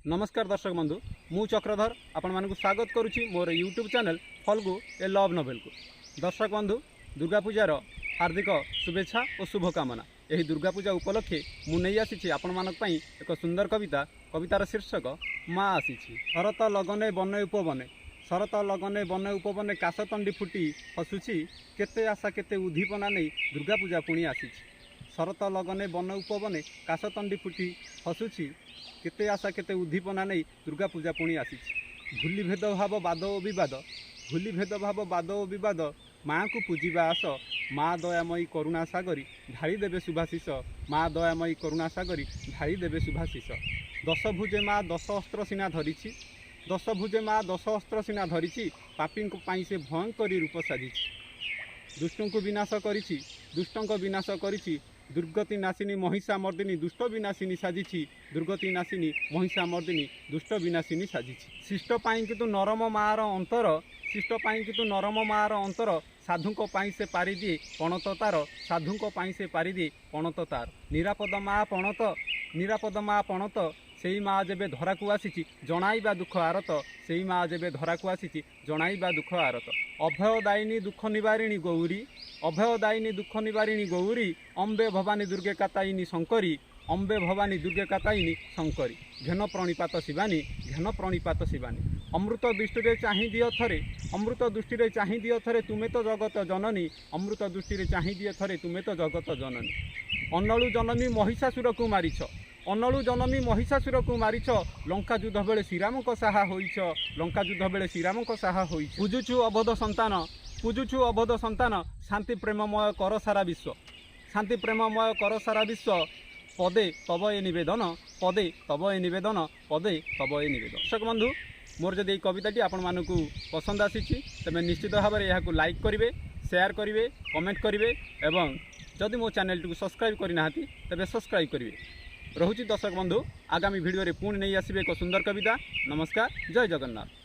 नमस्कार दर्शक बंधु मु चक्रधर आपण मानक स्वागत करुच्ची मोर यूट्यूब चैनल फल्गु ए लव नोवेल को। दर्शक बंधु दुर्गा पूजार हार्दिक शुभेच्छा और शुभकामना। यही दुर्गा पूजा उपलक्षे मुझे आसी आपण मानक एक सुंदर कविता। कवितार शीर्षक माँ आसी। शरत लगने बने उपबने, शरत लगने बने उपबने, काशतंडी फुटी हसुची, केते आशा केते उद्दीपना नहीं दुर्गा पूजा पुणी आसी। शरत लगने बन उपबने, काशतंडी फुटी हसुची, केते आशा केते उद्दीपना नहीं दुर्गा पूजा पुणी आसी। भूली भेदभाव बाद ओ विवाद, भूली भेदभाव बाद ओ विवाद, माँ को पूजिबा आस, माँ दयामयी करुणा सागरी ढाई देवे शुभाशीष, माँ दयामयी करुणा सागरी ढाई देवे शुभाशीष। दश भुजे माँ दश अस्त्र सीना धरिछि, दश भुजे माँ दश अस्त्र सीना धरिछि, पापी से भयंकरी रूप साजिछि। दुष्टों को विनाश करिछि, दुष्टों को विनाश करिछि, दुर्गति नाशिनी महिषा मर्दिनी दुष्ट विनाशिनी साजिछि, दुर्गति नाशिनी महिषा मर्दिनी दुष्ट विनाशिनी साजिछि। शिष्ट पाई किंतु नरम मार अंतर, शिष्ट पाई किंतु नरम मार अंतर, साधुको पाई से पारि दिए पणत तार, साधुको पाई से पारि दिए पणत तार। निरापद माँ पणत, निरापद माँ पणत, सेई माँ जेबे धरा को आसीछि जणाइबा दुख आरत, सेई माँ जेबे धरा को आसीछि जणाइबा दुख आरत। अभयदायिनी दुख निवारिणी गौरी, अभयदायिनी दुख निवारिणी गौरी, अम्बे भवानी दुर्गे कातायिनी शंकरी, अम्बे भवानी दुर्गे कातायिनी शंकरी। घेन प्रणिपात शिवानी, घेन प्रणिपात शिवानी। अमृत दृष्टि चाहि दियो थरे, अमृत दृष्टि चाहि दियो थरे, तुमे तो जगत जननी, अमृत दृष्टि चाहि दियो थरे, तुमे तो जगत जननी। अनलु जननी महिषासुर को मारिछ, अनलु जननी महिषासुर को मारिछ, लंका युद्ध बेले श्रीराम को साहा होइछ, लंका युद्ध बेले श्रीराम को साहा होइछ। पूजुछु अबोध संतान, पूजुछु अबोध संतान, शांति प्रेममय कर सारा विश्व, शांति प्रेममय कर सारा विश्व। पदे तब ए निवेदन, पदे तब ए निवेदन, पदे तब ए निवेदन। दर्शक बंधु मोर जदि कविताटी आपण मानक पसंद आसी तेज निश्चित भाव में यह लाइक करेंगे, शेयर करेंगे, कमेंट करेंगे एवं जदि मो चैनल टी सब्सक्राइब करना तेज सब्सक्राइब करेंगे। रोची दर्शक बंधु आगामी भिडियो पुणी नहीं आसबे एक सुंदर कविता। नमस्कार, जय जगन्नाथ।